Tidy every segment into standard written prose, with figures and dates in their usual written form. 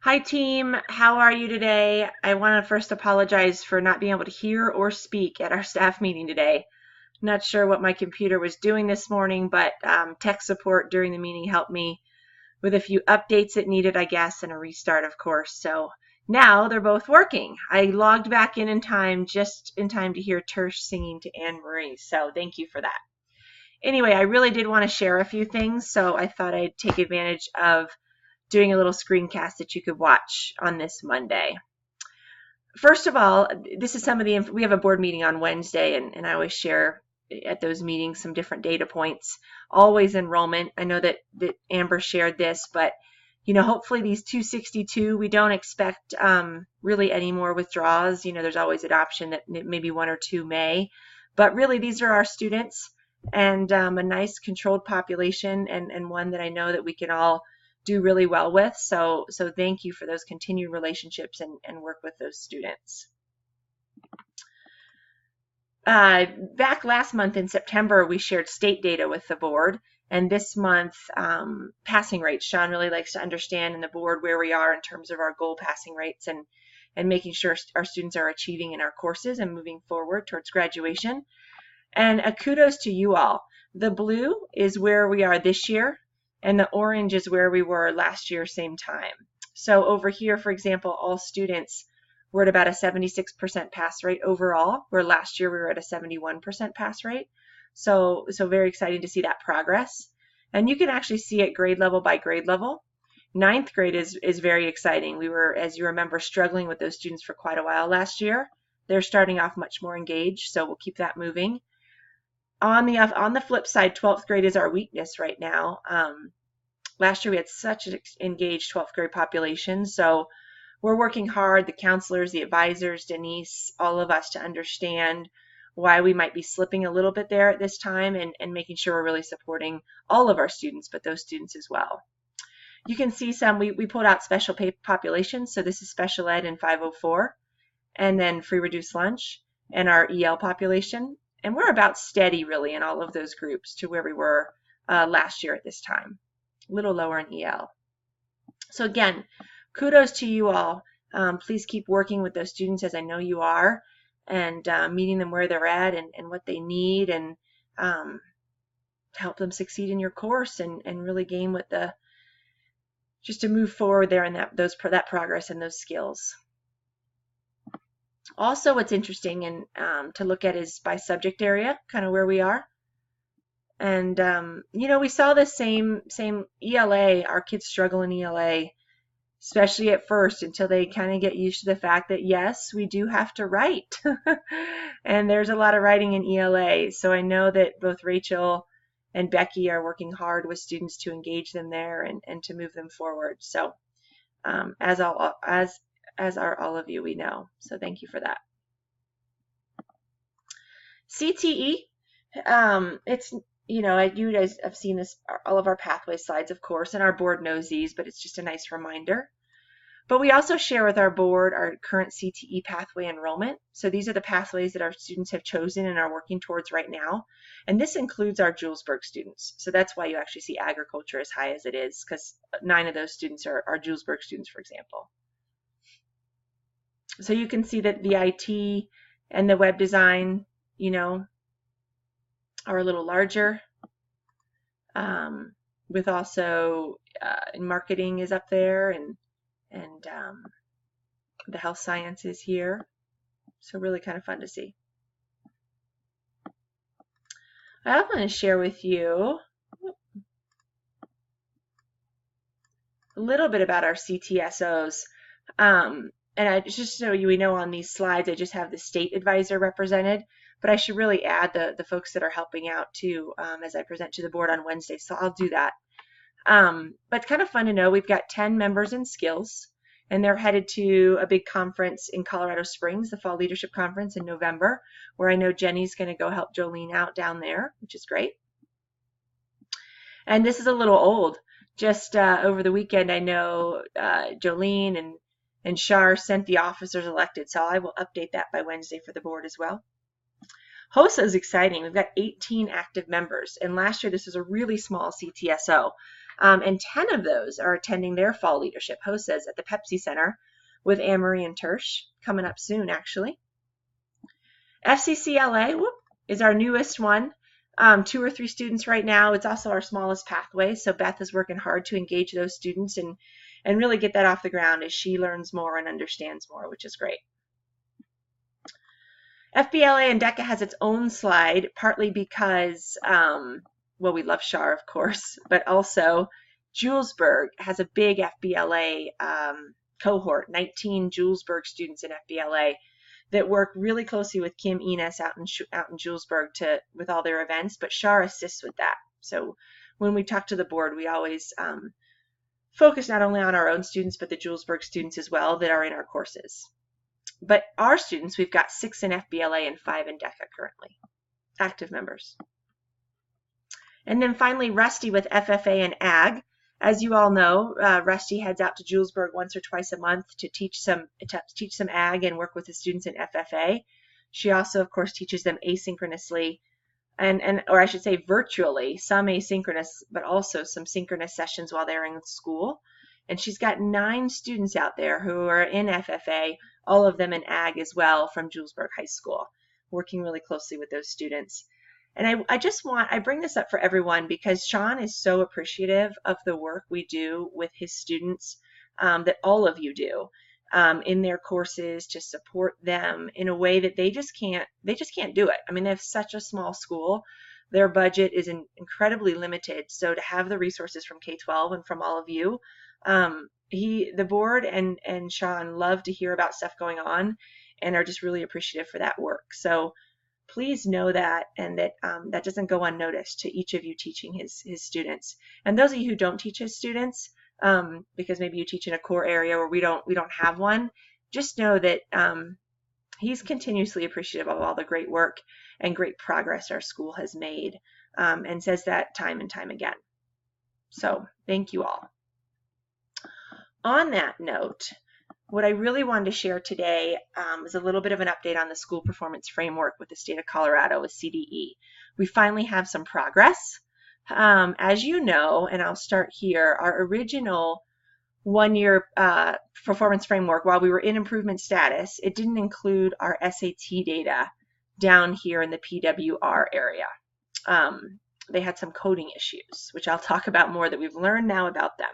Hi team, how are you today? I want to first apologize for not being able to hear or speak at our staff meeting today. Not sure what my computer was doing this morning, but tech support during the meeting helped me with a few updates it needed, I guess, and a restart, of course. So now they're both working. I logged back in time, just in time to hear Tersh singing to Anne Marie. So thank you for that. Anyway, I really did want to share a few things, so I thought I'd take advantage of doing a little screencast that you could watch on this Monday. First of all, this is some of the, we have a board meeting on Wednesday, and I always share at those meetings some different data points. Always enrollment. I know that Amber shared this, but hopefully these 262, we don't expect really any more withdrawals. There's always an option that maybe one or two may, but really these are our students and a nice controlled population and one that I know that we can all do really well with. So thank you for those continued relationships and work with those students. Back last month in September, we shared state data with the board. And this month, passing rates. Sean really likes to understand in the board where we are in terms of our goal passing rates and making sure our students are achieving in our courses and moving forward towards graduation. And a kudos to you all. The blue is where we are this year, and the orange is where we were last year, same time. So over here, for example, all students were at about a 76% pass rate overall, where last year we were at a 71% pass rate. So very exciting to see that progress. And you can actually see it grade level by grade level. Ninth grade is very exciting. We were, as you remember, struggling with those students for quite a while last year. They're starting off much more engaged, so we'll keep that moving. On the flip side, 12th grade is our weakness right now. Last year we had such an engaged 12th grade population, so we're working hard, the counselors, the advisors, Denise, all of us, to understand why we might be slipping a little bit there at this time and making sure we're really supporting all of our students, but those students as well. You can see we pulled out special populations, so this is special ed in 504, and then free reduced lunch, and our EL population. And we're about steady really in all of those groups to where we were last year at this time, a little lower in EL. So again, kudos to you all. Please keep working with those students, as I know you are, and meeting them where they're at and what they need, and to help them succeed in your course and really gain what just to move forward there in that progress and those skills. Also, what's interesting and to look at is by subject area, kind of where we are. And we saw the same ELA. Our kids struggle in ELA, especially at first, until they kind of get used to the fact that yes, we do have to write, and there's a lot of writing in ELA. So I know that both Rachel and Becky are working hard with students to engage them there and to move them forward. So as are all of you, we know. So thank you for that. CTE, it's, you guys have seen this, all of our pathway slides, of course, and our board knows these, but it's just a nice reminder. But we also share with our board our current CTE pathway enrollment. So these are the pathways that our students have chosen and are working towards right now. And this includes our Julesburg students. So that's why you actually see agriculture as high as it is, because 9 of those students are Julesburg students, for example. So you can see that the IT and the web design, are a little larger, with also marketing is up there and the health sciences here. So really kind of fun to see. I want to share with you a little bit about our CTSOs. And just so we know on these slides, I just have the state advisor represented, but I should really add the folks that are helping out too as I present to the board on Wednesday, so I'll do that. But it's kind of fun to know we've got 10 members in skills, and they're headed to a big conference in Colorado Springs, the Fall Leadership Conference in November, where I know Jenny's going to go help Jolene out down there, which is great. And this is a little old. Just over the weekend, I know Jolene and Shar sent the officers elected, so I will update that by Wednesday for the board as well. HOSA is exciting. We've got 18 active members, and last year this was a really small CTSO. And 10 of those are attending their fall leadership, HOSAs, at the Pepsi Center with Anne-Marie and Tersh, coming up soon, actually. FCCLA is our newest one. 2 or 3 students right now. It's also our smallest pathway, so Beth is working hard to engage those students and really get that off the ground as she learns more and understands more, which is great. FBLA and DECA has its own slide, partly because, well, we love Shar, of course, but also Julesburg has a big FBLA cohort, 19 Julesburg students in FBLA that work really closely with Kim Enos out in Julesburg with all their events, but Shar assists with that. So when we talk to the board, we always focus not only on our own students, but the Julesburg students as well that are in our courses. But our students, we've got 6 in FBLA and 5 in DECA currently, active members. And then finally, Rusty with FFA and Ag. As you all know, Rusty heads out to Julesburg once or twice a month to teach some Ag and work with the students in FFA. She also, of course, teaches them asynchronously, or I should say virtually, some asynchronous, but also some synchronous sessions while they're in school. And she's got 9 students out there who are in FFA, all of them in Ag as well from Julesburg High School, working really closely with those students. And I bring this up for everyone because Sean is so appreciative of the work we do with his students, that all of you do in their courses to support them in a way that they just can't do it. I mean, they have such a small school. Their budget is incredibly limited. So to have the resources from K-12 and from all of you, the board and Sean love to hear about stuff going on and are just really appreciative for that work. So please know that, and that that doesn't go unnoticed to each of you teaching his students. And those of you who don't teach his students, because maybe you teach in a core area where we don't have one, just know that he's continuously appreciative of all the great work and great progress our school has made, and says that time and time again. So thank you all. On that note, what I really wanted to share today is a little bit of an update on the school performance framework with the state of Colorado with CDE. We finally have some progress. As you know, and I'll start here, our original one-year performance framework, while we were in improvement status, it didn't include our SAT data down here in the PWR area. They had some coding issues, which I'll talk about more, that we've learned now about them.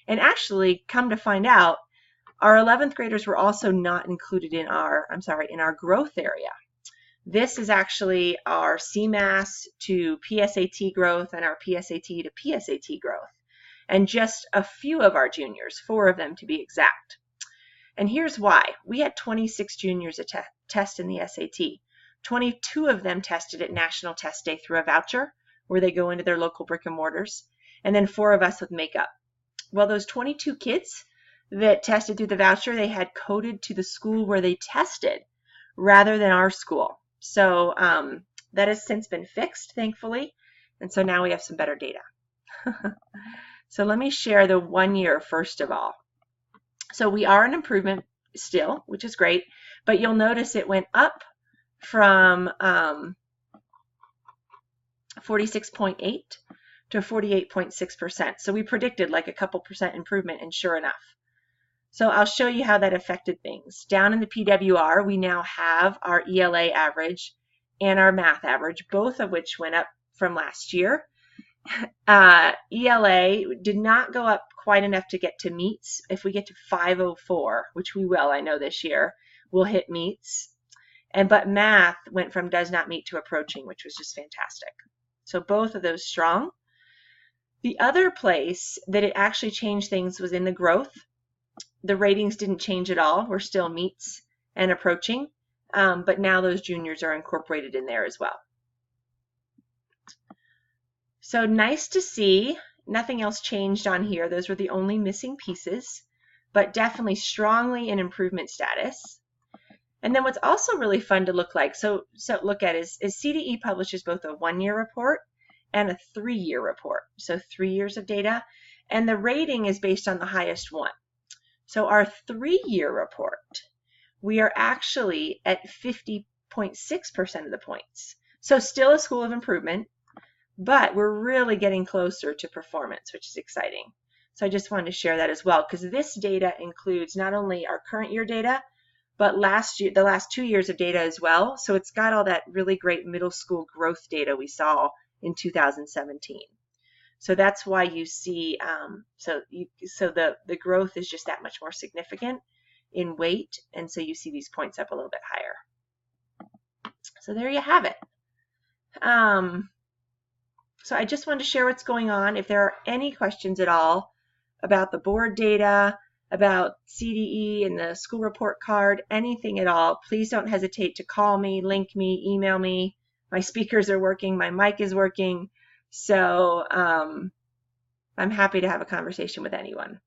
And actually, come to find out, our 11th graders were also not included in our growth area. This is actually our CMAS to PSAT growth and our PSAT to PSAT growth. And just a few of our juniors, 4 of them to be exact. And here's why. We had 26 juniors test in the SAT. 22 of them tested at National Test Day through a voucher, where they go into their local brick and mortars, and then 4 of us with makeup. Well, those 22 kids that tested through the voucher, they had coded to the school where they tested rather than our school. So that has since been fixed, thankfully, and so now we have some better data. So let me share the 1 year first of all. So we are in improvement still, which is great, but you'll notice it went up from 46.8 to 48.6%. So we predicted like a couple percent improvement, and sure enough. So I'll show you how that affected things. Down in the PWR, we now have our ELA average and our math average, both of which went up from last year. ELA did not go up quite enough to get to meets. If we get to 504, which we will, I know this year, we'll hit meets. But math went from does not meet to approaching, which was just fantastic. So both of those strong. The other place that it actually changed things was in the growth. The ratings didn't change at all. We're still meets and approaching, but now those juniors are incorporated in there as well. So nice to see. Nothing else changed on here. Those were the only missing pieces, but definitely strongly in improvement status. And then what's also really fun to look at is CDE publishes both a 1 year report and a 3 year report. So 3 years of data, and the rating is based on the highest one. So our 3 year report, we are actually at 50.6% of the points. So still a school of improvement, but we're really getting closer to performance, which is exciting. So I just wanted to share that as well, because this data includes not only our current year data, but the last 2 years of data as well. So it's got all that really great middle school growth data we saw in 2017. So that's why you see, the growth is just that much more significant in weight, and so you see these points up a little bit higher. So there you have it. So I just wanted to share what's going on. If there are any questions at all about the board data, about CDE and the school report card, anything at all, please don't hesitate to call me, link me, email me. My speakers are working, my mic is working, so I'm happy to have a conversation with anyone.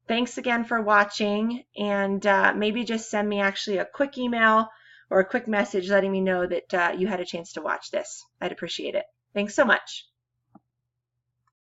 Thanks again for watching, and maybe just send me actually a quick email or a quick message letting me know that you had a chance to watch this. I'd appreciate it. Thanks so much.